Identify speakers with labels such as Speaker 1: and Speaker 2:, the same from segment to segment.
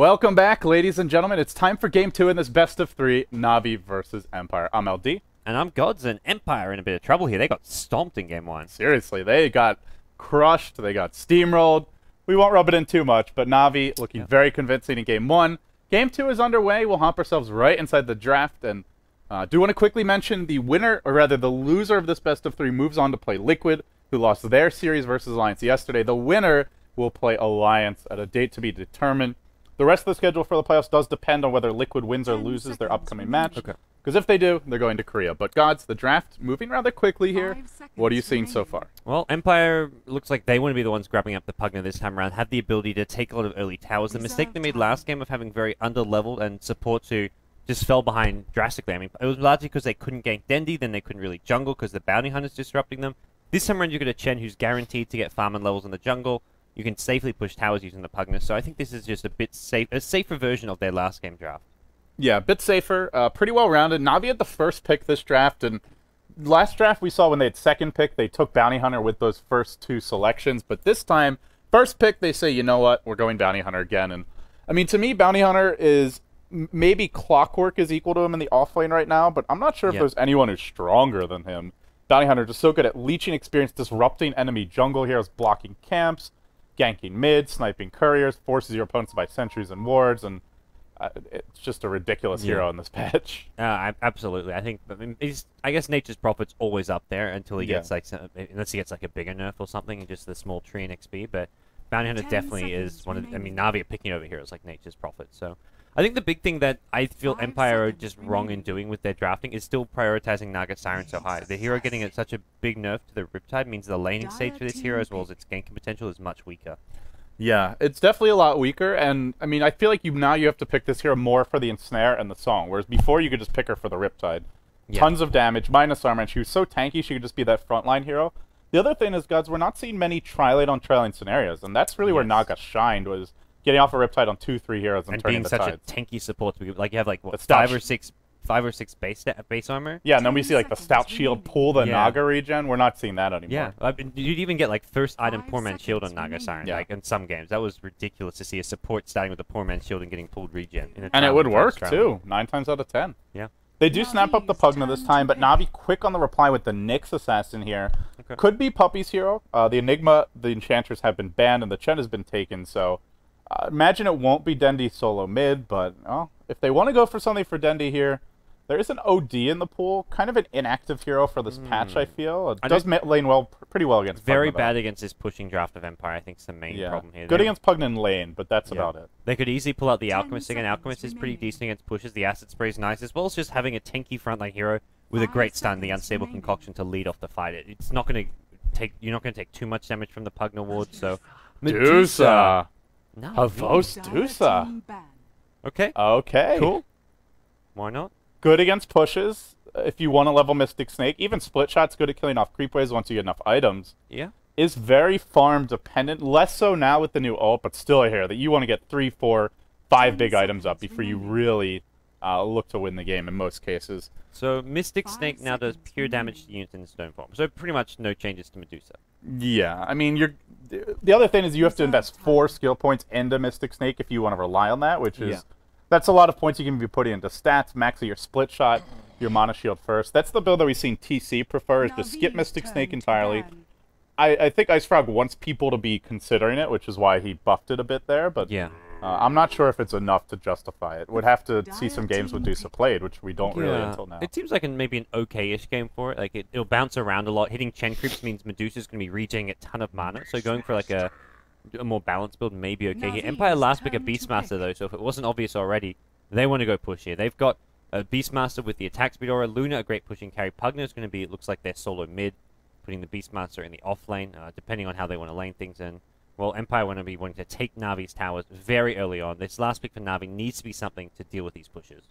Speaker 1: Welcome back, ladies and gentlemen. It's time for game 2 in this best of 3, Na'Vi versus Empire. I'm LD.
Speaker 2: And I'm Gods, and Empire in a bit of trouble here. They got stomped in game 1.
Speaker 1: Seriously, they got crushed. They got steamrolled. We won't rub it in too much, but Na'Vi looking very convincing in game 1. Game 2 is underway. We'll hop ourselves right inside the draft, and do want to quickly mention the winner, or rather the loser of this best of 3 moves on to play Liquid, who lost their series versus Alliance yesterday. The winner will play Alliance at a date to be determined. The rest of the schedule for the playoffs does depend on whether Liquid wins or loses their upcoming match. Because if they do, they're going to Korea. But Gods, the draft moving rather quickly here. What are you seeing so far?
Speaker 2: Well, Empire looks like they want to be the ones grabbing up the Pugna this time around, have the ability to take a lot of early towers. The mistake they made last game of having very under-leveled and support to just fell behind drastically. I mean, it was largely because they couldn't gank Dendi, then they couldn't really jungle because the bounty hunter's disrupting them. This time around, you've got a Chen who's guaranteed to get farming levels in the jungle. You can safely push towers using the Pugna, so I think this is just a safer version of their last game draft.
Speaker 1: Yeah, a bit safer, pretty well-rounded. Na'Vi had the first pick this draft, and last draft we saw when they had second pick, they took Bounty Hunter with those first 2 selections, but this time, first pick, they say, you know what, we're going Bounty Hunter again, and I mean, to me, Bounty Hunter is, maybe Clockwork is equal to him in the offlane right now, but I'm not sure if there's anyone who's stronger than him. Bounty Hunter just so good at leeching experience, disrupting enemy jungle heroes, blocking camps, ganking mid, sniping couriers, forces your opponents to buy sentries and wards, and it's just a ridiculous hero in this patch.
Speaker 2: Absolutely. I mean, I guess Nature's Prophet's always up there until he gets like, unless he gets like a bigger nerf or something, just the small tree and XP. But Bounty Hunter definitely is one of. I mean, Na'Vi are picking over heroes like Nature's Prophet. So I think the big thing that I feel Empire are just wrong in doing with their drafting is still prioritizing Naga Siren so high. The hero getting such a big nerf to the Riptide means the laning stage for this hero, as well as its ganking potential, is much weaker.
Speaker 1: Yeah, it's definitely a lot weaker, and I mean, I feel like now you have to pick this hero more for the ensnare and the song, whereas before you could just pick her for the Riptide. Tons of damage, minus armor, and she was so tanky she could just be that frontline hero. The other thing is, Gods, we're not seeing many Trilate on trailing scenarios, and that's really where Naga shined, was getting off a Riptide on 2-3 heroes and turning the tides.
Speaker 2: Being such a tanky support, like you have like what, five or six base armor.
Speaker 1: Yeah, and then we see like the stout shield pull the Naga regen. We're not seeing that anymore.
Speaker 2: Yeah, I mean, you'd even get like first item poor man's shield on Naga Siren. Like in some games, that was ridiculous to see a support starting with a poor man's shield and getting pulled regen.
Speaker 1: And it would work too, 9 times out of 10.
Speaker 2: Yeah.
Speaker 1: They do snap up the Pugna this time, but Na'Vi quick on the reply with the Nyx Assassin here. Could be Puppy's hero. The Enigma, the Enchanters have been banned, and the Chen has been taken, so imagine it won't be Dendi solo mid, but if they want to go for something for Dendi here, there is an OD in the pool, kind of an inactive hero for this patch, I feel. It does lane pretty well against Pugna.
Speaker 2: Very bad against this pushing draft of Empire, I think is the main problem here.
Speaker 1: Good against Pugna in lane, but that's about it.
Speaker 2: They could easily pull out the Alchemist again. Alchemist is pretty decent against pushes. The Acid Spray is nice, as well as just having a tanky frontline hero with a great stun, the Unstable Concoction, to lead off the fight. It's not going to take, you're not going to take too much damage from the Pugna ward, so...
Speaker 1: Medusa!
Speaker 2: No.
Speaker 1: Havos Dusa!
Speaker 2: Okay.
Speaker 1: Okay.
Speaker 2: Cool. Why not?
Speaker 1: Good against pushes, if you want to level Mystic Snake. Even Split Shot's good at killing off creep waves once you get enough items.
Speaker 2: Yeah.
Speaker 1: Is very farm dependent. Less so now with the new ult, but still a hero that you want to get 3, 4, 5 big items up before you really look to win the game in most cases.
Speaker 2: So Mystic Snake now does pure damage to units in stone form. So pretty much no changes to Medusa.
Speaker 1: Yeah, I mean, the other thing is you have to invest 4 skill points into Mystic Snake if you want to rely on that, which is... That's a lot of points you can be putting into stats, max your split shot, your mana shield first. That's the build that we've seen TC prefer, is to skip Mystic Snake entirely. I think Ice Frog wants people to be considering it, which is why he buffed it a bit there, but I'm not sure if it's enough to justify it. We'd have to see some games with Medusa played, which we don't really until now.
Speaker 2: It seems like maybe an okay-ish game for it. Like it'll bounce around a lot. Hitting Chen creeps means Medusa's going to be regenerating a ton of mana, so going for like a more balanced build may be okay here. Empire last pick a Beastmaster though, so if it wasn't obvious already, they want to go push here. They've got a Beastmaster with the attack speed aura. Luna, a great pushing carry. Pugna is going to be, it looks like they're solo mid, putting the Beastmaster in the off lane, depending on how they want to lane things in. Well, Empire want to be wanting to take Na'Vi's towers very early on. This last pick for Na'Vi needs to be something to deal with these pushes.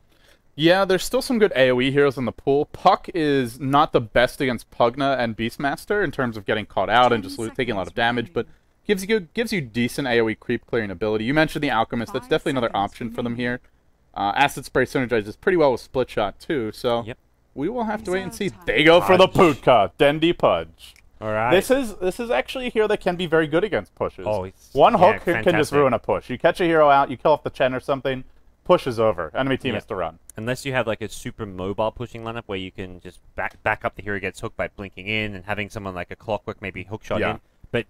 Speaker 1: Yeah, there's still some good AoE heroes in the pool. Puck is not the best against Pugna and Beastmaster in terms of getting caught out and just taking a lot of damage, but gives you decent AoE creep clearing ability. You mentioned the Alchemist. That's definitely another option for them here. Acid Spray synergizes pretty well with Split Shot too, so we will have to wait and see. They go for the Putka, Dendi Pudge.
Speaker 2: All right.
Speaker 1: This is actually a hero that can be very good against pushes.
Speaker 2: Oh,
Speaker 1: one hook can just
Speaker 2: fantastic.
Speaker 1: ruin a push. You catch a hero out, you kill off the Chen or something, push is over. Enemy team has to run.
Speaker 2: Unless you have like a super mobile pushing lineup where you can just back up the hero gets hooked by blinking in and having someone like a Clockwork maybe hook shot in. But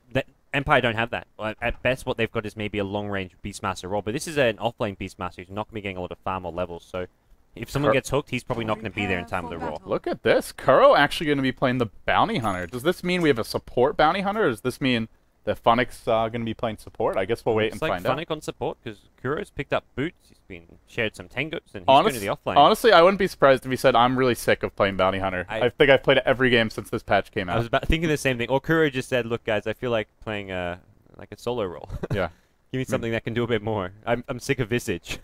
Speaker 2: Empire don't have that. At best, what they've got is maybe a long-range Beastmaster roll. But this is an off-lane Beastmaster who's not going to be getting a lot of farm or levels. So if someone gets hooked, he's probably not going to be there in time with the roll.
Speaker 1: Look at this. Kuro actually going to be playing the Bounty Hunter. Does this mean we have a support Bounty Hunter, or does this mean that Funnick's going to be playing support? I guess we'll wait and find out.
Speaker 2: Funnick on support, because Kuro's picked up boots, he's been shared some tangos, and he's going to the offlane.
Speaker 1: Honestly, I wouldn't be surprised if he said, I'm really sick of playing Bounty Hunter. I think I've played it every game since this patch came out.
Speaker 2: I was thinking the same thing. Or Kuro just said, look, guys, I feel like playing like a solo role.
Speaker 1: Yeah.
Speaker 2: Give me something that can do a bit more. I'm sick of Visage.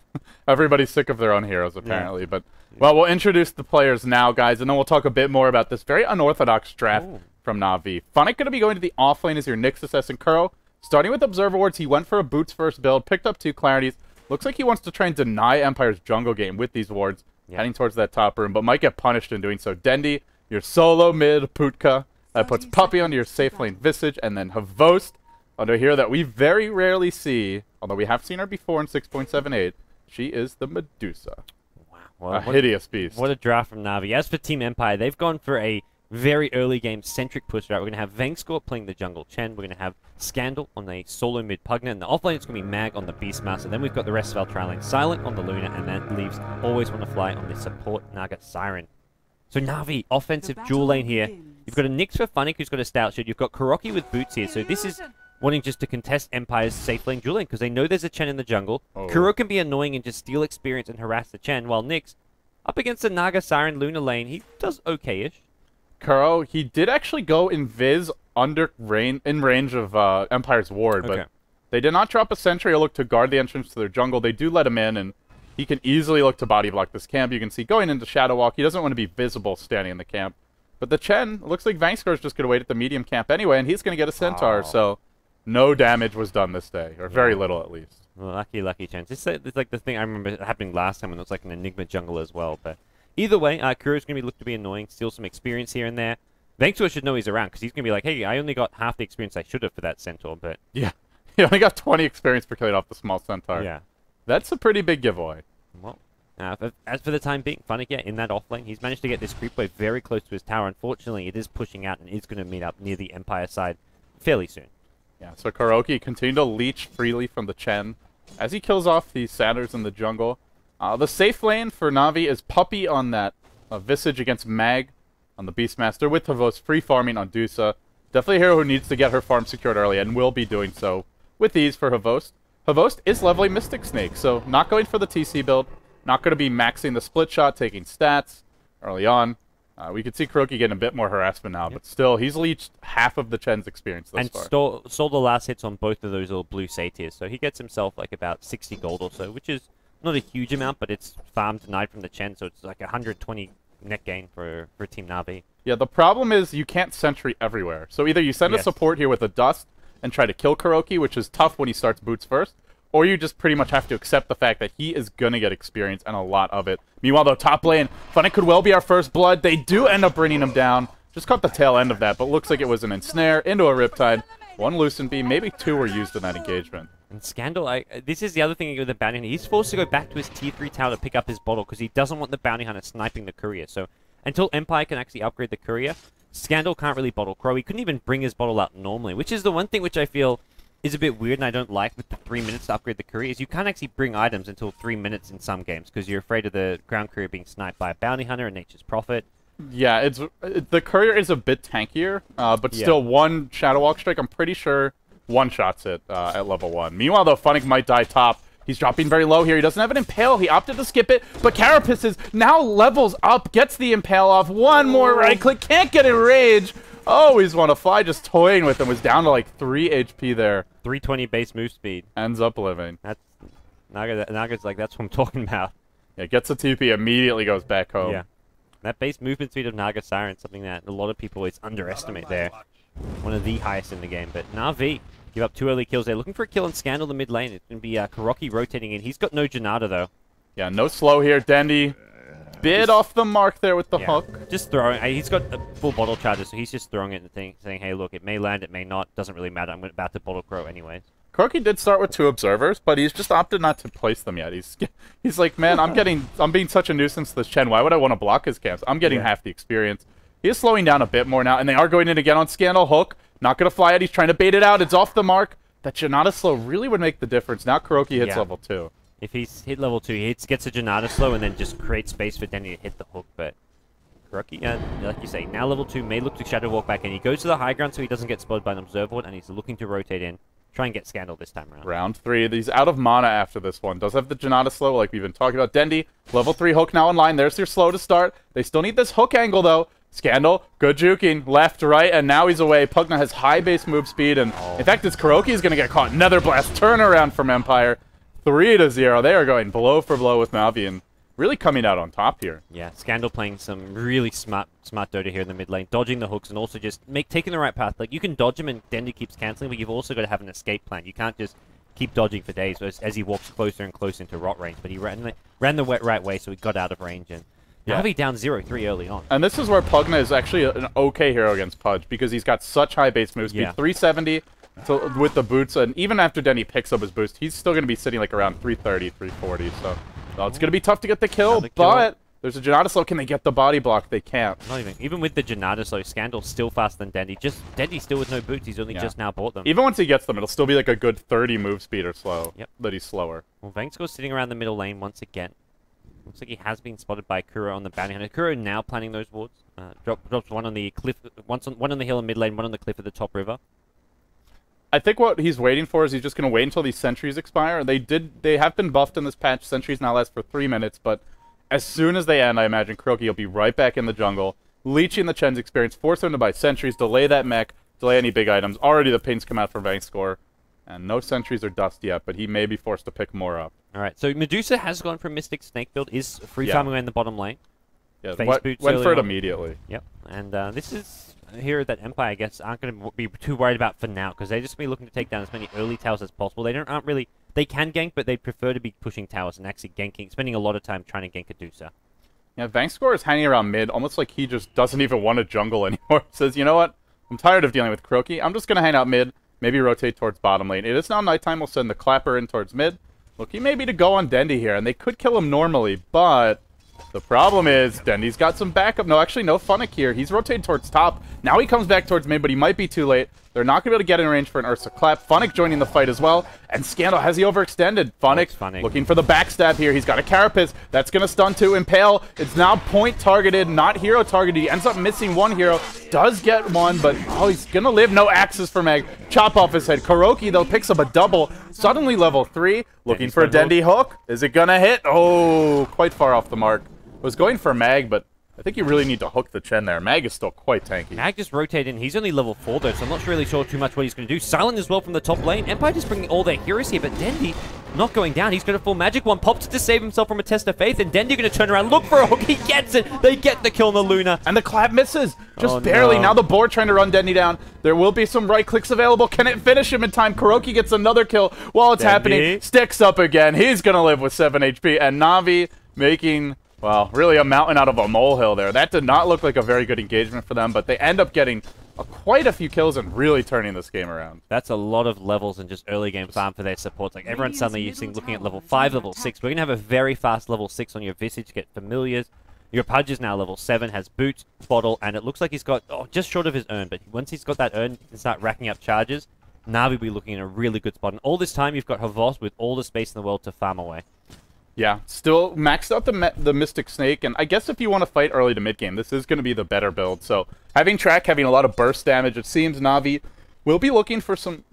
Speaker 1: Everybody's sick of their own heroes, apparently. But well, we'll introduce the players now, guys, and then we'll talk a bit more about this very unorthodox draft from Na'Vi. Funnick going to be going to the offlane as your Nyx assassin Kuro. Starting with Observer Wards, he went for a boots first build, picked up 2 Clarities. Looks like he wants to try and deny Empire's jungle game with these wards, heading towards that top room, but might get punished in doing so. Dendi, your solo mid Putka, that puts Puppey onto your safe lane Visage, and then Havost onto a hero that we very rarely see, although we have seen her before in 6.78. She is the Medusa.
Speaker 2: Wow. Well,
Speaker 1: a hideous beast.
Speaker 2: What a draft from Na'Vi. As for Team Empire, they've gone for a very early game centric push route. We're going to have Vangscore playing the jungle Chen. We're going to have Scandal on the solo mid Pugna. And the offlane it's going to be Mag on the Beastmaster. Then we've got the rest of our tri lane Silent on the Luna. And that leaves Always Want to Fly on the support Naga Siren. So Na'Vi, offensive dual lane here. You've got a Nyx for Funnick who's got a Stout Shield. You've got Kuroki with boots here. So this is wanting just to contest Empire's safe lane dual lane because they know there's a Chen in the jungle. Kuro can be annoying and just steal experience and harass the Chen, while Nyx, up against the Naga Siren Luna lane, he does okay-ish.
Speaker 1: Kuro, he did actually go invis in range of Empire's ward, but they did not drop a sentry or look to guard the entrance to their jungle. They do let him in, and he can easily look to body block this camp. You can see going into Shadow Walk, he doesn't want to be visible standing in the camp. But the Chen, looks like Vangscore's just going to wait at the medium camp anyway, and he's going to get a Centaur, so no damage was done this day, or very little at least.
Speaker 2: Well, lucky Chen. It's like the thing I remember happening last time when it was like an Enigma jungle as well, but either way, Kuro's going to be looked to be annoying, steal some experience here and there. Vangscore should know he's around, because he's going to be like, hey, I only got half the experience I should have for that Centaur, but...
Speaker 1: Yeah, he only got 20 experience per killing off the small Centaur.
Speaker 2: Yeah.
Speaker 1: That's a pretty big giveaway.
Speaker 2: Well, as for the time being, Funnick, in that offlane, he's managed to get this creep wave very close to his tower. Unfortunately, it is pushing out and is going to meet up near the Empire side fairly soon. Yeah,
Speaker 1: so Kuroki continued to leech freely from the Chen as he kills off the Satyrs in the jungle. The safe lane for Na'Vi is Puppey on that Visage against Mag on the Beastmaster, with Havost free farming on Dusa. Definitely a hero who needs to get her farm secured early and will be doing so with ease for Havost. Havost is leveling Mystic Snake, so not going for the TC build, not going to be maxing the split shot, taking stats early on. We could see Kuroki getting a bit more harassment now, but still, he's leached half of the Chen's experience thus far.
Speaker 2: And stole the last hits on both of those little blue satyrs, so he gets himself like about 60 gold or so, which is not a huge amount, but it's farm denied from the Chen, so it's like 120 net gain for Team Na'Vi.
Speaker 1: Yeah, the problem is you can't sentry everywhere. So either you send a support here with a Dust and try to kill Kuroki, which is tough when he starts boots first, or you just pretty much have to accept the fact that he is going to get experience and a lot of it. Meanwhile, though, top lane, Funnick could well be our first blood. They do end up bringing him down. Just caught the tail end of that, but looks like it was an ensnare into a Riptide. 1 Lucent Beam, maybe 2 were used in that engagement.
Speaker 2: And Scandal, this is the other thing with the Bounty Hunter. He's forced to go back to his tier 3 tower to pick up his bottle because he doesn't want the Bounty Hunter sniping the courier. So until Empire can actually upgrade the courier, Scandal can't really bottle Crow. He couldn't even bring his bottle out normally, which is the one thing which I feel is a bit weird and I don't like with the 3 minutes to upgrade the courier, is you can't actually bring items until 3 minutes in some games because you're afraid of the ground courier being sniped by a Bounty Hunter and Nature's Prophet.
Speaker 1: Yeah, the courier is a bit tankier, but still 1 Shadow Walk strike, I'm pretty sure one-shots it at level 1. Meanwhile, though, Funnick might die top. He's dropping very low here. He doesn't have an Impale. He opted to skip it, but Carapace is now levels up, gets the Impale off. 1 more right-click, can't get Enrage. Always Want to Fly, just toying with him. Was down to like 3 HP there.
Speaker 2: 320 base move speed.
Speaker 1: Ends up living.
Speaker 2: That's Naga's like, that's what I'm talking about.
Speaker 1: Yeah, gets a TP, immediately goes back home.
Speaker 2: Yeah. That base movement speed of Naga Siren is something that a lot of people always underestimate there. One of the highest in the game, but Na'Vi give up 2 early kills there. Looking for a kill on Scandal in the mid lane. It's going to be Kuroki rotating in. He's got no Janata, though.
Speaker 1: Yeah, no slow here. Dendi bit off the mark there with the hook.
Speaker 2: Just throwing. He's got a full bottle charger, so he's just throwing it and saying, hey, look, it may land, it may not. Doesn't really matter. I'm about to bottle crow anyways.
Speaker 1: Kuroki did start with 2 observers, but he's just opted not to place them yet. He's like, man, I'm being such a nuisance to this Chen. Why would I want to block his camps? I'm getting half the experience. He is slowing down a bit more now, and they are going in again on Scandal. Hook. Not going to fly it. He's trying to bait it out. It's off the mark. That Janata slow really would make the difference. Now Kuroki hits level 2.
Speaker 2: If he's hit level 2, he gets a Janata slow and then just creates space for Dendy to hit the hook. But Kuroki, like you say, now level 2 may look to Shadow Walk back in. He goes to the high ground so he doesn't get spotted by an Observer Ward, and he's looking to rotate in. Try and get Scandal this time around.
Speaker 1: Round 3. He's out of mana after this one. Does have the Janata slow like we've been talking about. Dendy, level 3 hook now online. There's your slow to start. They still need this hook angle, though. Scandal, good juking. Left, right, and now he's away. Pugna has high base move speed, and in fact, this Kuroki is going to get caught. Nether Blast turnaround from Empire. 3-0. They are going blow for blow with Navi, and really coming out on top here.
Speaker 2: Yeah, Scandal playing some really smart Dota here in the mid lane, dodging the hooks and also just taking the right path. Like, you can dodge him and Dendy keeps cancelling, but you've also got to have an escape plan. You can't just keep dodging for days as he walks closer and closer into rot range. But he ran the right way, so he got out of range. And Navi down 0-3 early on.
Speaker 1: And this is where Pugna is actually an okay hero against Pudge, because he's got such high base move speed. 370 with the boots, and even after Denny picks up his boost, he's still going to be sitting like around 330, 340. So it's going to be tough to get the kill, but there's a Janata slow. Can they get the body block? They can't.
Speaker 2: Not even with the Janata slow, Scandal's still faster than Dendy. Dendy still with no boots. He's only just now bought them.
Speaker 1: Even once he gets them, it'll still be like a good 30 move speed or slow. That he's slower.
Speaker 2: Well, Vangscore's sitting around the middle lane once again. Looks like he has been spotted by Kuro on the bounty hunter. Kuro now planning those wards. Drops one on the cliff, one on the hill in mid lane, one on the cliff at the top river.
Speaker 1: I think what he's waiting for is he's just going to wait until these sentries expire. They have been buffed in this patch. Sentries now last for 3 minutes, but as soon as they end, I imagine Kuroki will be right back in the jungle, leeching the Chen's experience, force him to buy sentries, delay that mech, delay any big items. Already the pings come out for Vangscore, and no sentries or dust yet, but he may be forced to pick more up.
Speaker 2: All right, so Medusa has gone for Mystic Snake build, is free farming away in the bottom lane.
Speaker 1: Yeah, went for it immediately.
Speaker 2: Yep, and this is a hero that Empire, I guess, aren't going to be too worried about for now, because they're just going to be looking to take down as many early towers as possible. They can gank, but they prefer to be pushing towers and actually ganking, spending a lot of time trying to gank Medusa.
Speaker 1: Yeah, Vangscore is hanging around mid, almost like he just doesn't even want to jungle anymore. Says, you know what? I'm tired of dealing with Kuroki. I'm just going to hang out mid, maybe rotate towards bottom lane. It is now nighttime. We'll send the Clapper in towards mid. Looking maybe to go on Dendy here, and they could kill him normally, but the problem is Dendy's got some backup. No, actually, no Funnick here. He's rotated towards top. Now he comes back towards mid, but he might be too late. They're not going to be able to get in range for an Ursa Clap. Funnick joining the fight as well. And Scandal, has he overextended? Funnick looking for the backstab here. He's got a Carapace. That's going to stun to Impale. It's now point targeted, not hero targeted. He ends up missing one hero. Does get one, but he's going to live. No axes for Meg. Chop off his head. Kuroki, though, picks up a double. Suddenly level 3. Looking for a Dendy hook. Is it going to hit? Oh, quite far off the mark. Was going for Mag, but I think you really need to hook the Chen there. Mag is still quite tanky.
Speaker 2: Mag just rotated in. He's only level 4, though, so I'm not really sure too much what he's going to do. Silent as well from the top lane. Empire just bringing all their heroes here, but Dendy not going down. He's got a full magic one. Pops it to save himself from a test of faith, and Dendy going to turn around, look for a hook. He gets it. They get the kill on the Luna.
Speaker 1: And the clap misses. Just barely. No. Now the board trying to run Dendy down. There will be some right clicks available. Can it finish him in time? Kuroki gets another kill while it's happening. Sticks up again. He's going to live with 7 HP. And Navi making... well, really a mountain out of a molehill there. That did not look like a very good engagement for them, but they end up getting quite a few kills and really turning this game around.
Speaker 2: That's a lot of levels in just early game farm for their supports. Like, everyone's suddenly looking at level 5, level 6. We're going to have a very fast level 6 on your Visage, get familiars. Your Pudge is now level 7, has boots, bottle, and it looks like he's got just short of his urn, but once he's got that urn, he can start racking up charges. Navi will be looking in a really good spot. And all this time, you've got Havos with all the space in the world to farm away.
Speaker 1: Yeah, still maxed out the Mystic Snake, and I guess if you want to fight early to mid-game, this is going to be the better build. So having Track, having a lot of burst damage, it seems Navi will be looking for some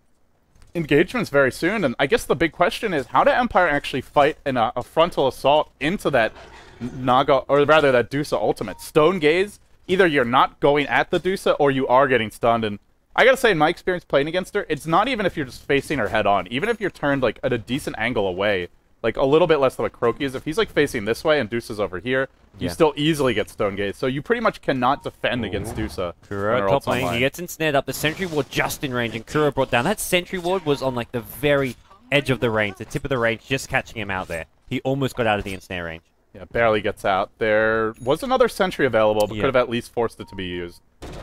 Speaker 1: engagements very soon. And I guess the big question is, how do Empire actually fight in a frontal assault into that Naga, or rather that Dusa ultimate? Stone Gaze, either you're not going at the Dusa or you are getting stunned. And I gotta say, in my experience playing against her, it's not even if you're just facing her head on. Even if you're turned like at a decent angle away, like a little bit less than what Kuroki is. If he's like facing this way and Dusa's over here, you still easily get Stone Gaze. So you pretty much cannot defend against Dusa.
Speaker 2: Kuro top lane, he gets ensnared up. The Sentry Ward just in range, and Kuro brought down. That Sentry Ward was on like the very edge of the range, the tip of the range, just catching him out there. He almost got out of the ensnare range.
Speaker 1: Yeah, barely gets out. There was another sentry available, but
Speaker 2: Yeah.
Speaker 1: could have at least forced it to be used.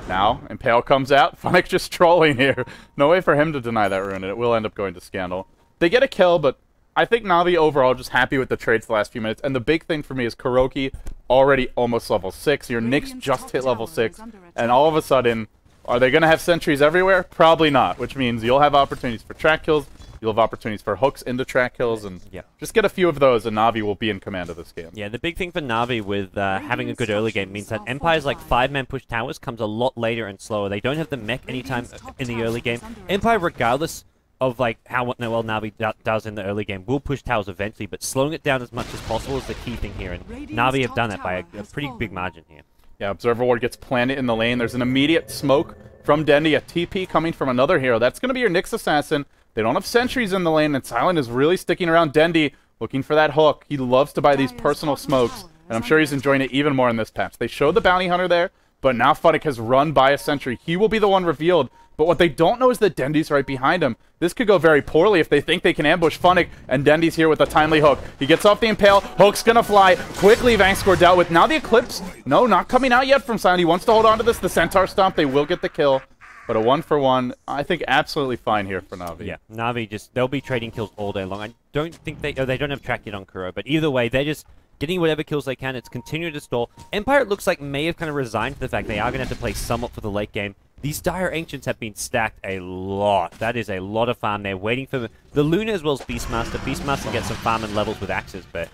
Speaker 1: Now, Impale comes out. Funnick just trolling here. No way for him to deny that rune, and it will end up going to Scandal. They get a kill, but I think Na'Vi overall just happy with the trades the last few minutes. And the big thing for me is Kuroki already almost level 6. Your Nyx just hit level 6. And all of a sudden, are they going to have sentries everywhere? Probably not, which means you'll have opportunities for track kills. You'll have opportunities for hooks into track kills, and just get a few of those, and Na'Vi will be in command of this game.
Speaker 2: Yeah, the big thing for Na'Vi with having a good early game means that Empire's like 5-man push towers comes a lot later and slower. They don't have the mech anytime in the early game. Empire, regardless of like how well Na'Vi does in the early game, will push towers eventually, but slowing it down as much as possible is the key thing here, and Na'Vi have done that by a pretty big margin here.
Speaker 1: Yeah, Observer Ward gets planted in the lane. There's an immediate smoke from Dendi, a TP coming from another hero. That's going to be your Nyx Assassin. They don't have sentries in the lane, and Silent is really sticking around Dendi, looking for that hook. He loves to buy these personal smokes, and I'm sure he's enjoying it even more in this patch. They showed the Bounty Hunter there, but now Funnick has run by a sentry. He will be the one revealed, but what they don't know is that Dendi's right behind him. This could go very poorly if they think they can ambush Funnick, and Dendi's here with a timely hook. He gets off the Impale, hook's gonna fly, quickly Vangscore dealt with. Now the Eclipse, no, not coming out yet from Silent. He wants to hold on to this, the Centaur Stomp, they will get the kill. But a 1-for-1, I think absolutely fine here for Na'Vi.
Speaker 2: Yeah, Na'Vi they'll be trading kills all day long. I don't think they don't have track yet on Kuro, but either way, they're just getting whatever kills they can. It's continuing to stall. Empire, it looks like, may have kind of resigned to the fact they are going to have to play somewhat for the late game. These Dire Ancients have been stacked a lot. That is a lot of farm. They're waiting for the Luna as well as Beastmaster. Beastmaster gets some farm and levels with axes, but...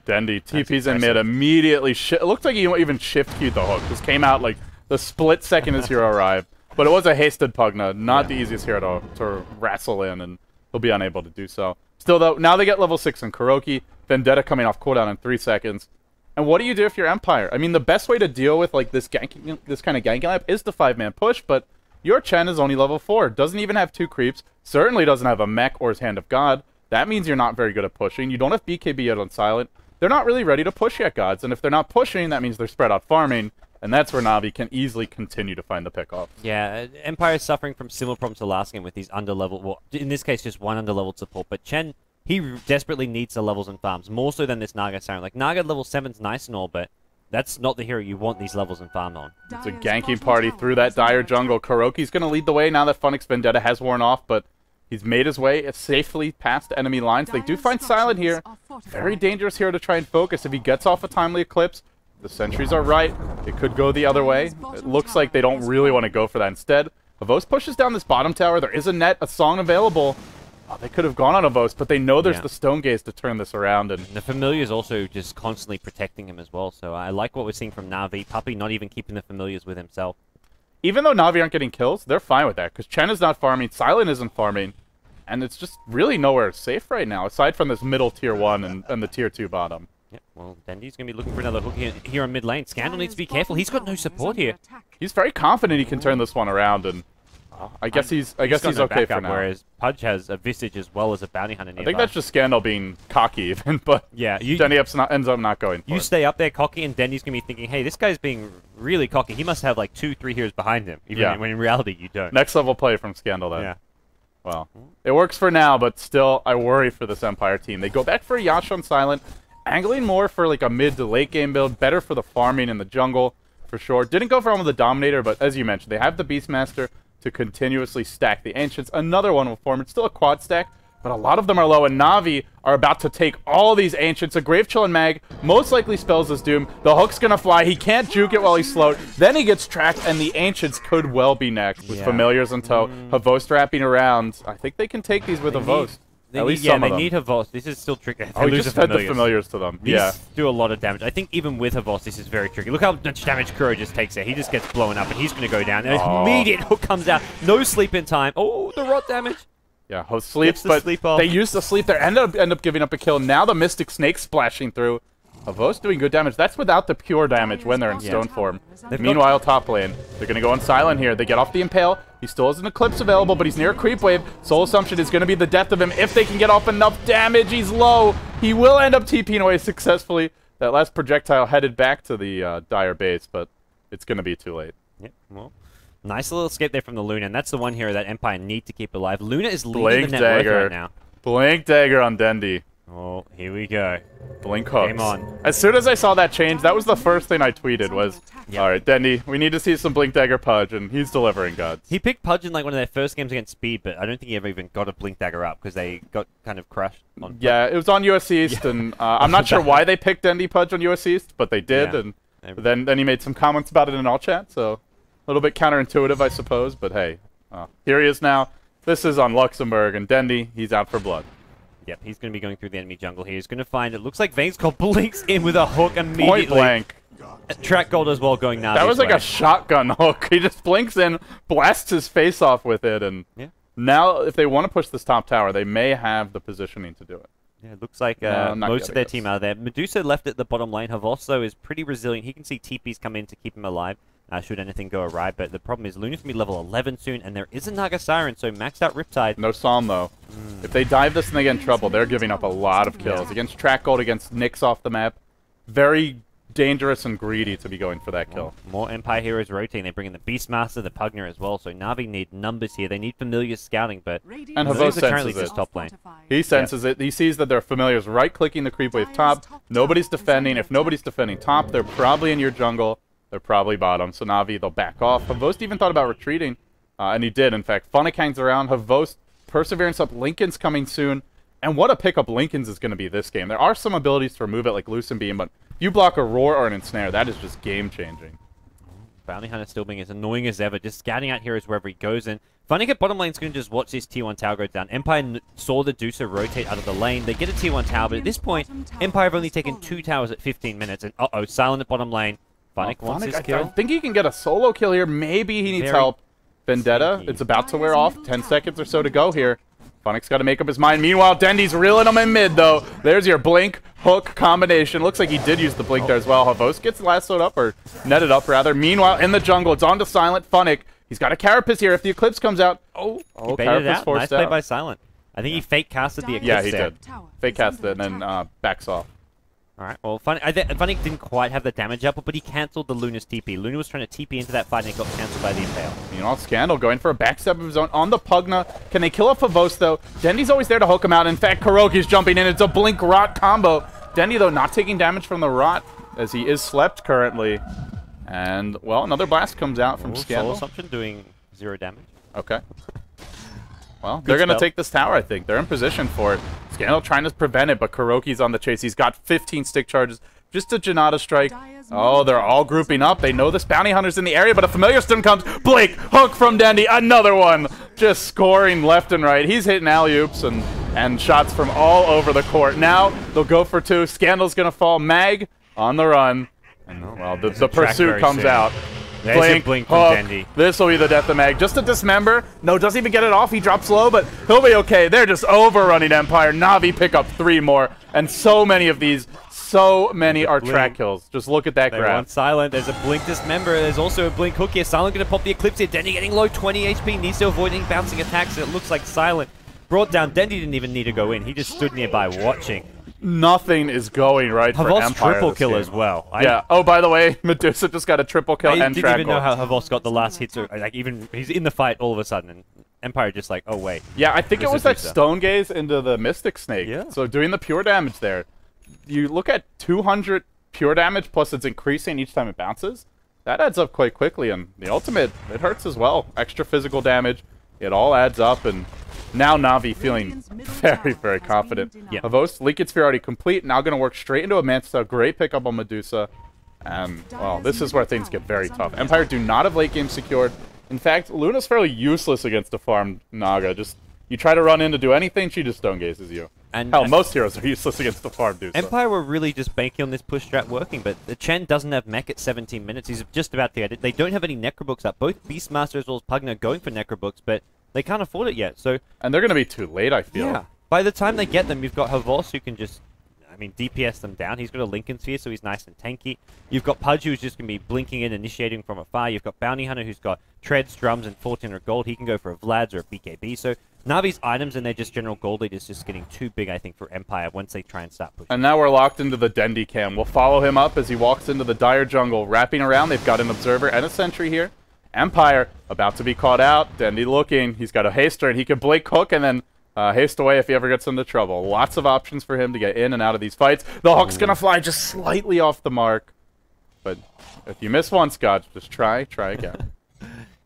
Speaker 1: Dendi, TP's in mid, immediately it looked like he even shift-queued the hook. This came out like the split second his hero arrived. But it was a hasted Pugna, not the easiest hero to wrestle in, and he'll be unable to do so. Still, though, now they get level 6 in Kuroki, Vendetta coming off cooldown in 3 seconds. And what do you do if you're Empire? I mean, the best way to deal with like this kind of ganking lap is the 5-man push, but your Chen is only level 4, doesn't even have 2 creeps, certainly doesn't have a mech or his Hand of God. That means you're not very good at pushing. You don't have BKB yet on Silent. They're not really ready to push yet, Gods, and if they're not pushing, that means they're spread out farming. And that's where Na'Vi can easily continue to find the pickoff.
Speaker 2: Yeah, Empire is suffering from similar problems to last game with these underleveled, well, in this case, just one underleveled support. But Chen, he desperately needs the levels and farms, more so than this Naga Siren. Like, Naga level 7's nice and all, but that's not the hero you want these levels and farm on.
Speaker 1: It's a ganking party through that dire jungle. Kuroki's going to lead the way now that Funnick's Vendetta has worn off, but he's made his way safely past enemy lines. They do find Silent here. Very dangerous hero to try and focus. If he gets off a timely Eclipse, the sentries are right. It could go the other way. It looks like they don't really want to go for that. Instead, Avos pushes down this bottom tower. There is a net, a song available. Oh, they could have gone on Avos, but they know there's the Stone Gaze to turn this around. And
Speaker 2: the Familiar's also just constantly protecting him as well. So I like what we're seeing from Na'Vi. Puppy not even keeping the Familiars with himself.
Speaker 1: Even though Na'Vi aren't getting kills, they're fine with that, because Chen is not farming, Silent isn't farming, and it's just really nowhere safe right now, aside from this middle tier 1 and the tier 2 bottom.
Speaker 2: Yeah, well, Dendi's going to be looking for another hook here on mid lane. Scandal needs to be careful. He's got no support here.
Speaker 1: He's very confident he can turn this one around, and I guess he's okay for now.
Speaker 2: Whereas Pudge has a Visage as well as a Bounty Hunter nearby.
Speaker 1: I think that's just Scandal being cocky even, but
Speaker 2: yeah,
Speaker 1: Dendi ends up not going for it.
Speaker 2: You stay up there cocky, and Dendi's going to be thinking, hey, this guy's being really cocky. He must have like 2-3 heroes behind him, even when in reality you don't.
Speaker 1: Next level play from Scandal then.
Speaker 2: Yeah.
Speaker 1: Well, it works for now, but still, I worry for this Empire team. They go back for a Yash on Silent, angling more for like a mid to late game build, better for the farming in the jungle, for sure. Didn't go for almost the Dominator, but as you mentioned, they have the Beastmaster to continuously stack the Ancients. Another one will form. It's still a quad stack, but a lot of them are low, and Na'Vi are about to take all these Ancients. A Grave Chill and Mag most likely spells his doom. The hook's gonna fly. He can't juke it while he's slowed. Then he gets tracked, and the Ancients could well be next with Familiars in tow. Havost wrapping around. I think they can take these with Havost. At least some of them.
Speaker 2: They need Havost. This is still tricky.
Speaker 1: Oh, he just fed the Familiars to them.
Speaker 2: These do a lot of damage. I think even with Havost, this is very tricky. Look how much damage Kuro just takes there. He just gets blown up, and he's going to go down. Immediate hook comes out. No sleep in time. Oh, the rot damage.
Speaker 1: Yeah, Host sleeps, but they use the sleep there. End up giving up a kill. Now the Mystic Snake splashing through. Havost doing good damage. That's without the pure damage when they're in stone form. Meanwhile, top lane, they're going to go on Silent here. They get off the Impale. He still has an Eclipse available, but he's near a creep wave. Soul Assumption is going to be the death of him if they can get off enough damage. He's low. He will end up TPing away successfully. That last projectile headed back to the Dire base, but it's going to be too late.
Speaker 2: Yeah, well, nice little escape there from the Luna, and that's the one hero that Empire need to keep alive. Luna is leading the net worth right now.
Speaker 1: Blink Dagger on Dendi.
Speaker 2: Oh, here we go.
Speaker 1: Blink hooks.
Speaker 2: Game on.
Speaker 1: As soon as I saw that change, that was the first thing I tweeted was,
Speaker 2: Yep.
Speaker 1: all right, Dendi, we need to see some Blink Dagger Pudge, and he's delivering gods.
Speaker 2: He picked Pudge in like one of their first games against Speed, but I don't think he ever even got a Blink Dagger up because they got kind of crushed. On
Speaker 1: Yeah, it was on US East, and I'm not sure why they picked Dendi Pudge on US East, but they did, and then he made some comments about it in all chat, so a little bit counterintuitive, I suppose, but hey, here he is now. This is on Luxembourg, and Dendi, he's out for blood.
Speaker 2: Yep, he's going to be going through the enemy jungle here. He's going to find, it looks like Vayne's called blinks in with a hook immediately.
Speaker 1: Point blank.
Speaker 2: Track gold as well going now.
Speaker 1: That was like a shotgun hook. He just blinks in, blasts his face off with it, and now if they want to push this top tower, they may have the positioning to do it.
Speaker 2: Yeah, it looks like most of their team out there. Medusa left at the bottom lane. Havos, though, is pretty resilient. He can see TPs come in to keep him alive should anything go awry. But the problem is Luna's going to be level 11 soon, and there is a Naga Siren, so maxed out Riptide.
Speaker 1: No Psalm, though. If they dive this and they get in trouble, they're giving up a lot of kills. Against Track Gold, against Nyx off the map. Very dangerous and greedy to be going for that kill.
Speaker 2: More Empire heroes rotating. They bring in the Beastmaster, the Pugner as well. So Na'Vi need numbers here. They need familiar scouting, but
Speaker 1: and Havos
Speaker 2: currently
Speaker 1: senses
Speaker 2: just top lane.
Speaker 1: He senses it. He sees that their familiars right-clicking the creep wave top. Nobody's defending. If nobody's defending top, they're probably in your jungle. They're probably bottom. So Na'Vi, they'll back off. Havos even thought about retreating, and he did. In fact, Funnick hangs around. Havos, Perseverance up. Lincoln's coming soon. And what a pickup Lincoln's is going to be this game. There are some abilities to remove it, like Loosen Beam, but if you block a Roar or an Ensnare, that is just game-changing.
Speaker 2: Bounty Hunter still being as annoying as ever, just scouting out heroes wherever he goes in. Funnick at bottom lane's going to just watch this tier 1 tower go down. Empire saw the Deucer rotate out of the lane. They get a tier 1 tower, but at this point, Empire have only taken 2 towers at 15 minutes. And uh-oh, Silent at bottom lane. Funnick wants his kill.
Speaker 1: I think he can get a solo kill here. Maybe he needs help. Vendetta,
Speaker 2: sneaky.
Speaker 1: It's about to wear off. 10 seconds or so to go here. Funnick's got to make up his mind. Meanwhile, Dendi's reeling him in mid, though. There's your blink hook combination. Looks like he did use the blink there as well. Havos gets lassoed up, or netted up, rather. Meanwhile, in the jungle, it's on to Silent. Funnick, he's got a Carapace here if the Eclipse comes out.
Speaker 2: He baited it out. Nice play by Silent. I think he fake casted the Eclipse.
Speaker 1: Yeah, he did. Fake casted it and then backs off.
Speaker 2: Alright, well, Funnick didn't quite have the damage output, but he cancelled the Luna's TP. Luna was trying to TP into that fight and it got cancelled by the Impale.
Speaker 1: Meanwhile, Scandal going for a backstep of his own on the Pugna. Can they kill up Havos, though? Dendi's always there to hook him out. In fact, Kuroki's jumping in. It's a Blink Rot combo. Dendi, though, not taking damage from the Rot, as he is slept currently. And, well, another blast comes out from Scandal.
Speaker 2: Soul Assumption doing 0 damage.
Speaker 1: Okay. Well, they're going to take this tower, I think. They're in position for it. Scandal trying to prevent it, but Kuroki's on the chase. He's got 15 stick charges. Just a Janata strike. Oh, they're all grouping up. They know this Bounty Hunter's in the area, but a Familiar Stun comes. Blake, hook from Dendi. Another one. Just scoring left and right. He's hitting alley-oops and shots from all over the court. Now, they'll go for 2. Scandal's going to fall. Mag on the run. And, well, the pursuit comes out.
Speaker 2: Blink from Dendi.
Speaker 1: This will be the death of Mag. Just a dismember. No, doesn't even get it off. He drops low, but he'll be okay. They're just overrunning Empire. Na'Vi pick up 3 more. And so many of these, so many are track kills. Just look at that graph.
Speaker 2: Want Silent. There's a Blink Dismember. There's also a Blink Hook here. Silent going to pop the Eclipse here. Dendi getting low, 20 HP. Needs to avoid any bouncing attacks. It looks like Silent brought down. Dendi didn't even need to go in. He just stood nearby watching.
Speaker 1: Nothing is going right for Empire.
Speaker 2: Triple kill as well.
Speaker 1: Yeah. Oh, by the way, Medusa just got a triple kill and track
Speaker 2: I didn't even know how Havos got the last hits. Like, even he's in the fight all of a sudden, and Empire just like, oh wait.
Speaker 1: Yeah, I think it was that Stone Gaze into the Mystic Snake.
Speaker 2: Yeah.
Speaker 1: So doing the pure damage there. You look at 200 pure damage plus it's increasing each time it bounces. That adds up quite quickly, and the ultimate, it hurts as well. Extra physical damage. It all adds up, and now Na'Vi feeling very, very confident.
Speaker 2: Yeah.
Speaker 1: Havos, Liquid Sphere already complete. Now going to work straight into a Manta. Great pickup on Medusa. And, well, this is where things get very tough. Empire do not have late game secured. In fact, Luna's fairly useless against a farmed Naga. Just, you try to run in to do anything, she just stone gazes you. And hell, most heroes are useless against the farm dude.
Speaker 2: Empire were really just banking on this push strat working, but the Chen doesn't have mech at 17 minutes. He's just about to get it. They don't have any Necrobooks up. Both Beastmaster as well as Pugna going for Necrobooks, but they can't afford it yet. So,
Speaker 1: and they're going to be too late, I feel.
Speaker 2: Yeah. By the time they get them, you've got Havos who can just, I mean, DPS them down. He's got a Lincoln Sphere, so he's nice and tanky. You've got Pudge, who's just going to be blinking in, initiating from afar. You've got Bounty Hunter, who's got Treads, Drums, and 1400 gold. He can go for a Vlad's or a BKB. So Na'Vi's items and their just general gold lead is just getting too big, I think, for Empire once they try and start pushing.
Speaker 1: And now we're locked into the Dendi cam. We'll follow him up as he walks into the dire jungle, wrapping around. They've got an Observer and a Sentry here. Empire about to be caught out. Dendi looking. He's got a haster, and he can Blake Hook and then Haste away if he ever gets into trouble. Lots of options for him to get in and out of these fights. The hook's going to fly just slightly off the mark. But if you miss one, Scotch, just try again.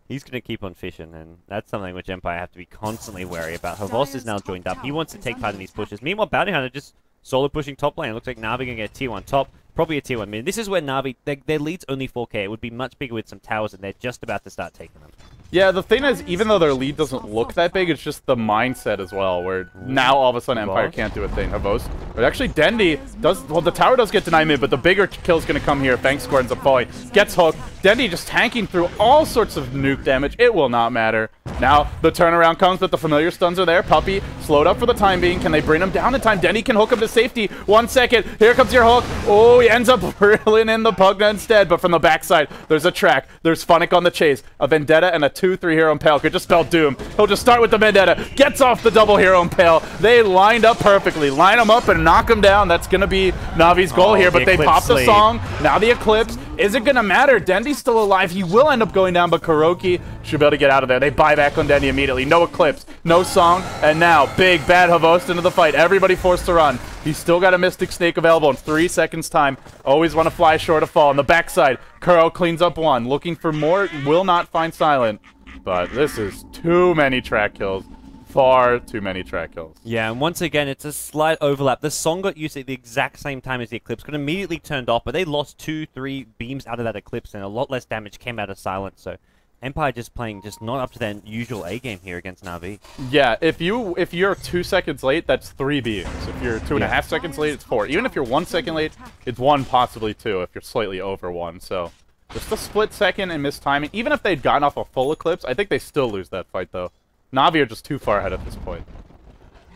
Speaker 2: He's going to keep on fishing, and that's something which Empire have to be constantly wary about. Havos is now joined up. He wants to take part in these pushes. Meanwhile, Bounty Hunter just solo pushing top lane. It looks like Na'Vi going to get tier 1 top. Probably a tier 1 mid. This is where Na'Vi, their lead's only 4k. It would be much bigger with some towers, and they're just about to start taking them.
Speaker 1: Yeah, the thing is, even though their lead doesn't look that big, it's just the mindset as well, where now all of a sudden Empire can't do a thing. Havos. But actually, Dendi does, well, the tower does get denied mid, but the bigger kill's going to come here. Fang score ends up falling. Gets hooked. Dendi just tanking through all sorts of nuke damage. It will not matter. Now, the turnaround comes, but the familiar stuns are there. Puppey slowed up for the time being. Can they bring him down in time? Dendi can hook him to safety. 1 second. Here comes your hook. Oh, he ends up reeling in the Pugna instead, but from the backside, there's a track. There's Funnick on the chase. A Vendetta and a 2-3 Hero Impale could just spell doom. He'll just start with the Vendetta. Gets off the double Hero Impale. They lined up perfectly. Line him up and knock him down. That's going to be Navi's goal here, but they pop the song. Now the Eclipse. Is it going to matter? Dendi's still alive. He will end up going down, but Kuroki should be able to get out of there. They buy back on Dendi immediately. No Eclipse, no song, and now big bad Havos into the fight. Everybody forced to run. He's still got a Mystic Snake available in 3 seconds time. Always want to fly short of fall. On the backside, Kuro cleans up one. Looking for more, will not find Silent. But this is too many track kills. Far too many track kills.
Speaker 2: Yeah, and once again, it's a slight overlap. The song got used at the exact same time as the Eclipse. Got immediately turned off, but they lost 2-3 beams out of that Eclipse, and a lot less damage came out of Silent. So Empire just playing just not up to their usual A game here against Na'Vi.
Speaker 1: Yeah, if you're 2 seconds late, that's 3 beams. If you're 2.5 seconds late, it's 4. Even if you're 1 second late, it's 1, possibly 2 if you're slightly over 1. So just a split second and missed timing. Even if they'd gotten off a full Eclipse, I think they still lose that fight though. Na'Vi are just too far ahead at this point.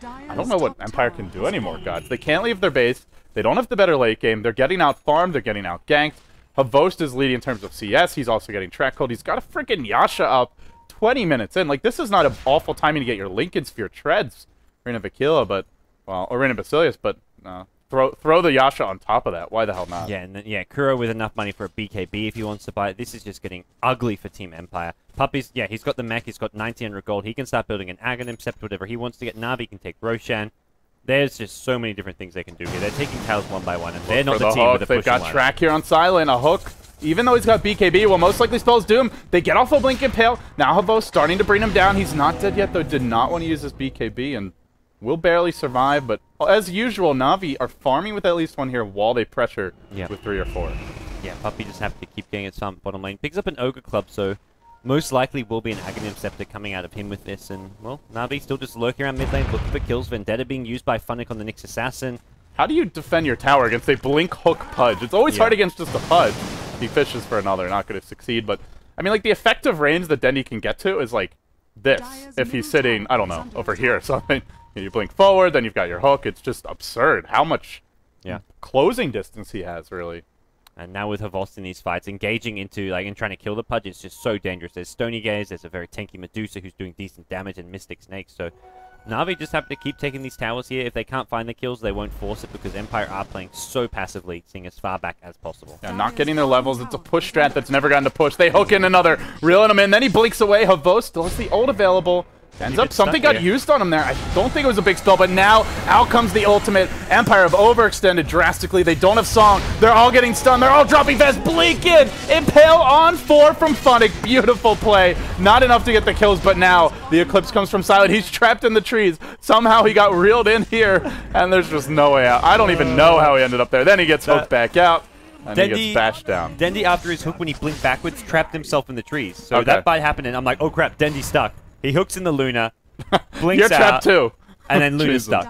Speaker 1: I don't know what Empire can do anymore, gods. They can't leave their base. They don't have the better late game. They're getting out farmed. They're getting out ganked. Havost is leading in terms of CS. He's also getting track code. He's got a freaking Yasha up 20 minutes in. Like, this is not an awful timing to get your Lincoln Sphere treads. Reina Vakila, but, well, or Reina Basilius, but throw the Yasha on top of that. Why the hell not?
Speaker 2: Yeah, and then, yeah, Kuro with enough money for a BKB if he wants to buy it. This is just getting ugly for Team Empire. Puppey's, yeah, he's got the mech. He's got 900 gold. He can start building an Aghanim Scepter, whatever he wants to get. Na'Vi can take Roshan. There's just so many different things they can do here. They're taking towers one by one, and they're not the team with the pushing
Speaker 1: They've got track here on Silent. A hook. Even though he's got BKB, will most likely spells Doom. They get off a Blink Impale. Now Havos starting to bring him down. He's not dead yet, though. Did not want to use his BKB, and will barely survive. But as usual, Na'Vi are farming with at least one here while they pressure with 3 or 4.
Speaker 2: Yeah, Puppey just happy to keep getting its bottom lane. Picks up an Ogre Club, so most likely will be an Aghanim Scepter coming out of him with this. And, well, Na'Vi still just lurking around mid lane, looking for kills. Vendetta being used by Funnick on the Nyx Assassin.
Speaker 1: How do you defend your tower against a Blink Hook Pudge? It's always hard against just a Pudge. He fishes for another, not going to succeed. But, I mean, like, the effective range that Dendi can get to is, like, this. If he's sitting, I don't know, over here or something. You blink forward, then you've got your hook. It's just absurd how much closing distance he has, really.
Speaker 2: And now with Havos in these fights, engaging into, like, and trying to kill the Pudge, it's just so dangerous. There's Stony Gaze, there's a very tanky Medusa who's doing decent damage, and Mystic Snake. So Na'Vi just have to keep taking these towers here. If they can't find the kills, they won't force it because Empire are playing so passively, staying as far back as possible.
Speaker 1: Yeah, not getting their levels. It's a push strat that's never gotten to push. They hook in another, reeling him in. Then he blinks away. Havos still has the ult available. Ends up, something got used on him there. I don't think it was a big spell, but now out comes the ultimate. Empire have overextended drastically. They don't have song. They're all getting stunned. They're all dropping fast. Blink in. Impale on 4 from Funnick. Beautiful play. Not enough to get the kills, but now the Eclipse comes from Silent. He's trapped in the trees. Somehow he got reeled in here, and there's just no way out. I don't even know how he ended up there. Then he gets hooked back out. And he gets bashed down.
Speaker 2: Dendi, after his hook, when he blinked backwards, trapped himself in the trees. So that fight happened, and I'm like, oh crap, Dendi's stuck. He hooks in the Luna, blinks
Speaker 1: You're trapped too.
Speaker 2: And then Luna's stuck.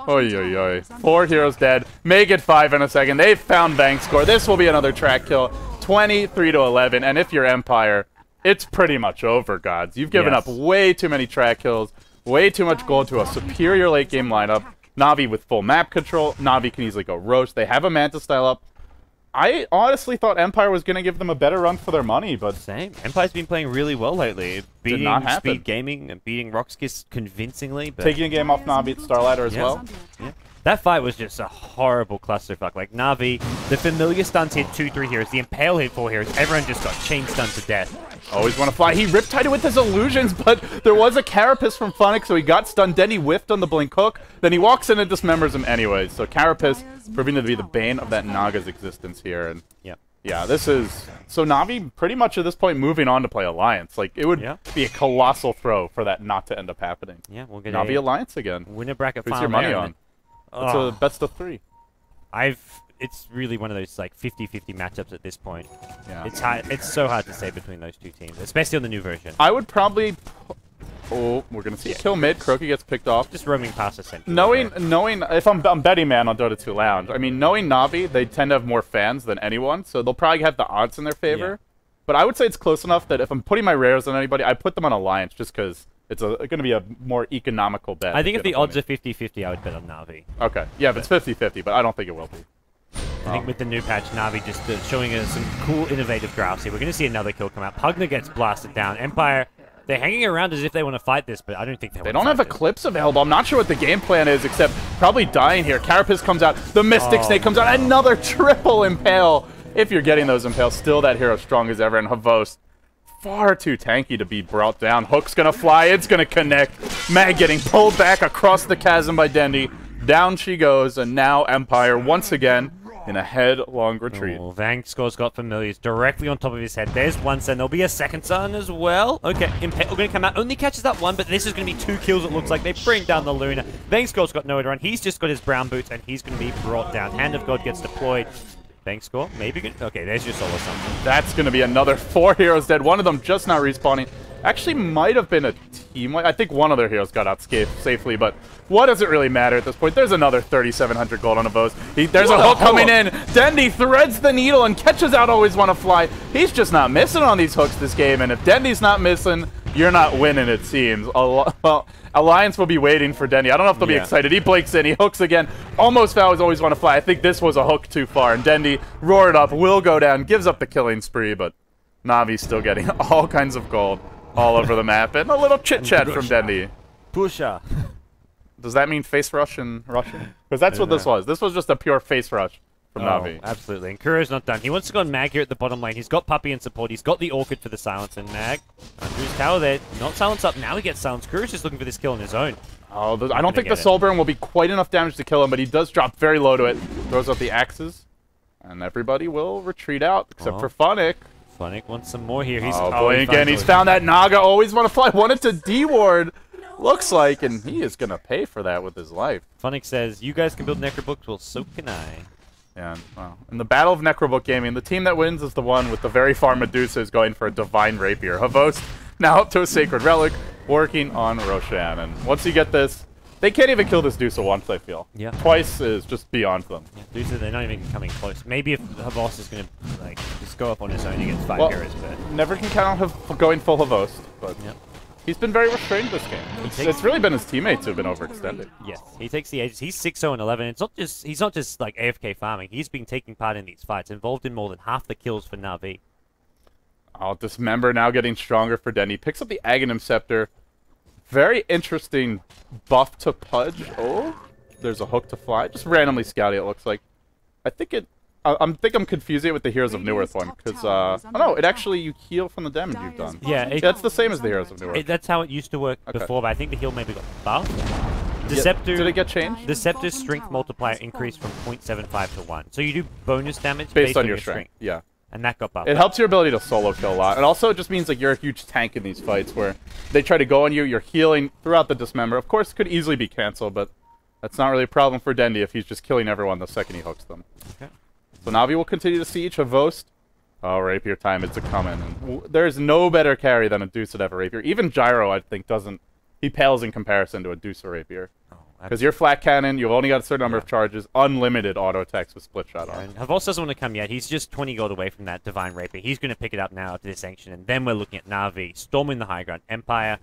Speaker 1: Oy, oy, oy. 4 heroes dead. Make it 5 in a second. They've found Bank score. This will be another track kill. 23-11. And if you're Empire, it's pretty much over, gods. You've given up way too many track kills, way too much gold to a superior late game lineup. Na'Vi with full map control. Na'Vi can easily go roast. They have a Manta style up. I honestly thought Empire was going to give them a better run for their money, but...
Speaker 2: Same. Empire's been playing really well lately. Beating Speed Gaming and beating Roxkiss convincingly. But
Speaker 1: taking a game off Na'Vi at Starladder as well.
Speaker 2: Yeah. That fight was just a horrible clusterfuck. Like, Na'Vi, the familiar stuns hit 2-3 heroes. The Impale hit 4 heroes. Everyone just got chain stunned to death.
Speaker 1: Always want to fly. He riptied it with his illusions, but there was a Carapace from Funnick, so he got stunned. Dendy whiffed on the blink hook. Then he walks in and dismembers him anyways. So Carapace proving to be the bane of that Naga's existence here. And yeah, this is... So Na'Vi pretty much at this point moving on to play Alliance. Like, it would be a colossal throw for that not to end up happening.
Speaker 2: Yeah, we'll get
Speaker 1: Na'Vi Alliance again.
Speaker 2: Winner bracket
Speaker 1: Who's
Speaker 2: final
Speaker 1: your money
Speaker 2: there,
Speaker 1: on? It's a best of 3.
Speaker 2: It's really one of those like 50-50 matchups at this point.
Speaker 1: Yeah.
Speaker 2: It's hard. It's so hard to say between those two teams, especially on the new version.
Speaker 1: I would probably... Oh, we're gonna see a kill mid. Croaky gets picked off.
Speaker 2: Just roaming past the center.
Speaker 1: Knowing if I'm betting man on Dota 2 Lounge. I mean, knowing Na'Vi, they tend to have more fans than anyone, so they'll probably have the odds in their favor.
Speaker 2: Yeah.
Speaker 1: But I would say it's close enough that if I'm putting my rares on anybody, I put them on Alliance just because it's going to be a more economical bet.
Speaker 2: I think if the odds are 50-50, I would bet on Na'Vi.
Speaker 1: Okay, yeah, if it's 50-50, but I don't think it will be.
Speaker 2: I think with the new patch, Na'Vi just showing us some cool, innovative drafts here. We're going to see another kill come out. Pugna gets blasted down. Empire, they're hanging around as if they want to fight this, but I don't think they
Speaker 1: don't have Eclipse available. I'm not sure what the game plan is, except probably dying here. Carapace comes out. The Mystic Snake comes out. Another triple Impale. If you're getting those Impales, still that hero strong as ever. And Havost, far too tanky to be brought down. Hook's going to fly. It's going to connect. Mag getting pulled back across the chasm by Dendy. Down she goes, and now Empire once again in a headlong retreat.
Speaker 2: Oh, Vangscore's got Familiars directly on top of his head. There's one sun. There'll be a second sun as well. Okay, Impale going to come out. Only catches that one, but this is going to be 2 kills, it looks like. They bring down the Luna. Vangscore's got nowhere to run. He's just got his brown boots, and he's going to be brought down. Hand of God gets deployed. Vangscore, maybe good. Okay, there's your solo something.
Speaker 1: That's going to be another 4 heroes dead. One of them just not respawning. Actually, might have been a team. I think one of their heroes got out safely, but what does it really matter at this point? There's another 3,700 gold on a Vos. There's a hook coming in. Dendy threads the needle and catches out Always Want to Fly. He's just not missing on these hooks this game, and if Dendy's not missing, you're not winning, it seems. Well, Alliance will be waiting for Dendy. I don't know if they'll be excited. He blinks in. He hooks again. Almost fouls Always Want to Fly. I think this was a hook too far, and Dendy roared up, will go down, gives up the killing spree, but Na'Vi's still getting all kinds of gold all over the map, and a little chit-chat from Dendy.
Speaker 2: Pusha.
Speaker 1: Does that mean face rush in Russian? Because that's what this was. This was just a pure face rush from Na'Vi.
Speaker 2: Absolutely. And Kuro's not done. He wants to go on Mag here at the bottom lane. He's got Puppy in support. He's got the Orchid for the silence, and Mag under his tower there. Not silence up. Now he gets silence. Kuro's just looking for this kill on his own.
Speaker 1: Oh, I don't think the Soul Burn will be quite enough damage to kill him, but he does drop very low to it. Throws out the axes, and everybody will retreat out, except for Funnick.
Speaker 2: Funnick wants some more here. He's
Speaker 1: again, he's found that Naga. Always Want to Fly. Wanted to D-ward, looks like, and he is going to pay for that with his life.
Speaker 2: Funnick says, you guys can build Necrobooks, well, so can I.
Speaker 1: Yeah, well, in the Battle of Necrobook Gaming, the team that wins is the one with the very far Medusas going for a Divine Rapier. Havost now up to a Sacred Relic, working on Roshan. And once you get this, they can't even kill this Dusa once, I feel.
Speaker 2: Yeah.
Speaker 1: Twice is just beyond them.
Speaker 2: Yeah, Dusa, they're not even coming close. Maybe if Havost is going to like just go up on his own against 5 heroes, but...
Speaker 1: Never can count on him going full Havost, but...
Speaker 2: Yep.
Speaker 1: He's been very restrained this game. It's really been his teammates who've been overextended.
Speaker 2: Yes, he takes the edges. He's 6-0 and 11. He's not just like AFK farming. He's been taking part in these fights, involved in more than half the kills for Na'Vi.
Speaker 1: Oh, Dismember now getting stronger for Denny. Picks up the Aghanim Scepter. Very interesting buff to Pudge. Oh, there's a hook to fly. Just randomly scouting, it looks like. I think I'm confusing it with the Heroes of Newerth one, because, oh no, it actually, you heal from the damage you've done.
Speaker 2: Yeah,
Speaker 1: it's the same as the Heroes of Newerth.
Speaker 2: That's how it used to work before, but I think the heal maybe got buffed. Deceptor,
Speaker 1: did it get changed?
Speaker 2: Deceptor's strength multiplier increased from 0.75 to 1. So you do bonus damage
Speaker 1: based on your strength. Yeah.
Speaker 2: And that got buffed.
Speaker 1: It helps your ability to solo kill a lot. And also it just means like you're a huge tank in these fights where they try to go on you, you're healing throughout the Dismember. Of course, it could easily be canceled, but that's not really a problem for Dendy if he's just killing everyone the second he hooks them.
Speaker 2: Okay.
Speaker 1: So Na'Vi will continue to siege Havost. Oh, Rapier time, it's a coming. And there's no better carry than a Deuce at a Rapier. Even Gyro, I think, doesn't... He pales in comparison to a Deuce Rapier. Because you're flat cannon, you've only got a certain number of charges, unlimited auto attacks with split shot on.
Speaker 2: And Havost doesn't want to come yet. He's just 20 gold away from that Divine Rapier. He's going to pick it up now after this Sanction, and then we're looking at Na'Vi, storming the high ground. Empire,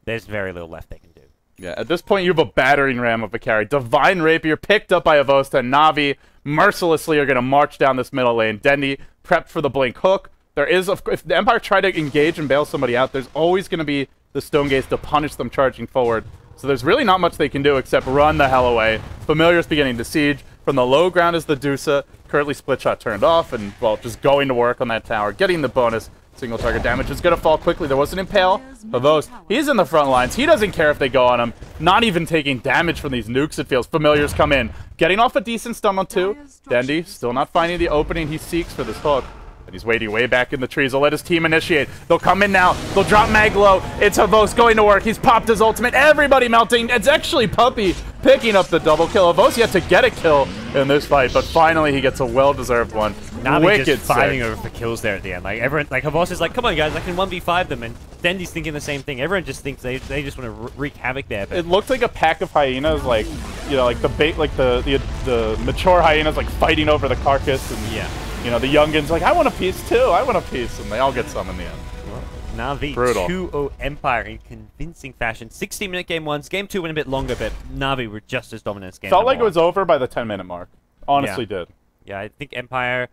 Speaker 2: there's very little left they can do.
Speaker 1: Yeah, at this point you have a battering ram of a carry. Divine Rapier picked up by Havost, and Na'Vi mercilessly are going to march down this middle lane. Dendy prepped for the blink hook. There is, if the Empire try to engage and bail somebody out, there's always going to be the Stone Gaze to punish them charging forward. So there's really not much they can do except run the hell away. Familiar's beginning to siege. From the low ground is the Dusa. Currently split shot turned off and, well, just going to work on that tower, getting the bonus. Single target damage is going to fall quickly. There was an impale. Havos, he's in the front lines. He doesn't care if they go on him. Not even taking damage from these nukes, it feels. Familiars come in. Getting off a decent stun on 2. Dendi still not finding the opening he seeks for this hook. And he's waiting way back in the trees. They'll let his team initiate. They'll come in now. They'll drop Maglo. It's Havos going to work. He's popped his ultimate. Everybody melting. It's actually Puppey picking up the double kill. Havos yet to get a kill in this fight, but finally he gets a well-deserved one.
Speaker 2: Navi just fighting over for kills there at the end. Like everyone, like Havos is like, come on guys, I can 1v5 them, and Dendi's thinking the same thing. Everyone just thinks they just want to wreak havoc there. But
Speaker 1: it looked like a pack of hyenas, like, you know, like the bait, like the mature hyenas, like fighting over the carcass, and
Speaker 2: yeah.
Speaker 1: You know, the youngins like, I want a piece too, I want a piece, and they all get some in the end.
Speaker 2: Well, Navi 2-0 Empire in convincing fashion. 60-minute game 1s. Game 2 went a bit longer, but Navi were just as dominant as game
Speaker 1: Felt like it
Speaker 2: one.
Speaker 1: was over by the 10-minute mark. Honestly did.
Speaker 2: Yeah, I think Empire,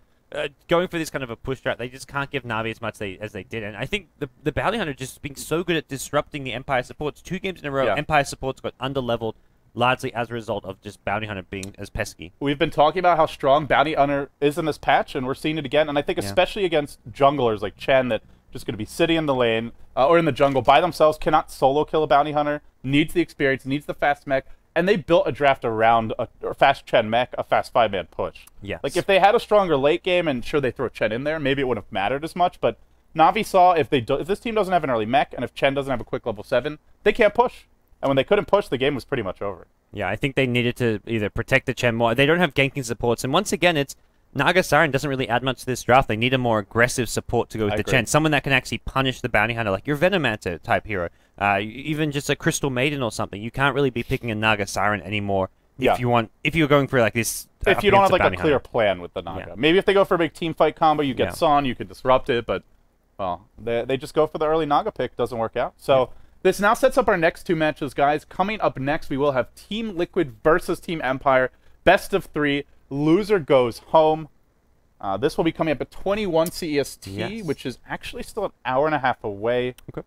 Speaker 2: going for this kind of a push strat, they just can't give Navi as much as they did. And I think the Bounty Hunter just being so good at disrupting the Empire supports. 2 games in a row, Empire supports got under-leveled, largely as a result of just Bounty Hunter being as pesky.
Speaker 1: We've been talking about how strong Bounty Hunter is in this patch, and we're seeing it again. And I think especially against junglers like Chen that just going to be sitting in the lane or in the jungle by themselves, cannot solo kill a Bounty Hunter, needs the experience, needs the fast mech, and they built a draft around a fast Chen mech, a fast 5-man push.
Speaker 2: Yes.
Speaker 1: Like if they had a stronger late game, and sure they throw Chen in there, maybe it wouldn't have mattered as much, but Navi saw if this team doesn't have an early mech, and if Chen doesn't have a quick level 7, they can't push. And when they couldn't push, the game was pretty much over.
Speaker 2: Yeah, I think they needed to either protect the Chen more. They don't have ganking supports, and once again, it's Naga Siren doesn't really add much to this draft. They need a more aggressive support to go with the Chen. Someone that can actually punish the Bounty Hunter, like your Venomancer type hero. Even just a Crystal Maiden or something. You can't really be picking a Naga Siren anymore if you're going for like this.
Speaker 1: If you don't have like a clear plan with the Naga. Maybe if they go for a big team fight combo, you get Son, you can disrupt it, but well, they just go for the early Naga pick, doesn't work out. So this now sets up our next 2 matches, guys. Coming up next, we will have Team Liquid versus Team Empire. Best of 3. Loser goes home. This will be coming up at 21 CEST, which is actually still an hour and a half away. Okay.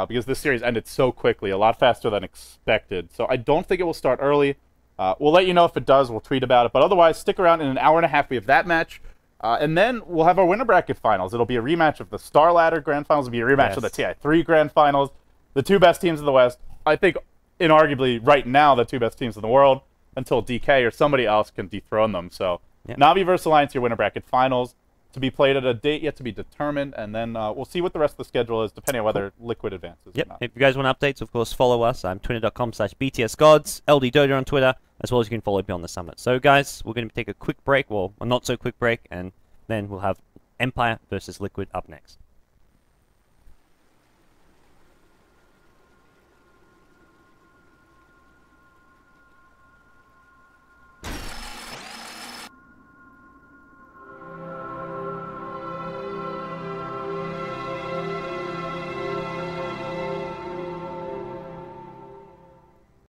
Speaker 1: Because this series ended so quickly, a lot faster than expected. So I don't think it will start early. We'll let you know if it does. We'll tweet about it. But otherwise, stick around. In an hour and a half, we have that match. And then we'll have our winner bracket finals. It'll be a rematch of the Star Ladder Grand Finals. It'll be a rematch of the TI3 Grand Finals. The 2 best teams in the West. I think, inarguably, right now, the 2 best teams in the world, until DK or somebody else can dethrone them. So Navi vs Alliance, your winner bracket finals, to be played at a date yet to be determined, and then we'll see what the rest of the schedule is, depending on whether Liquid advances or not.
Speaker 2: If you guys want updates, of course, follow us. I'm twitter.com/btsgods, LDDodo on Twitter, as well as you can follow me on the summit. So, guys, we're going to take a quick break, well, a not-so-quick break, and then we'll have Empire versus Liquid up next.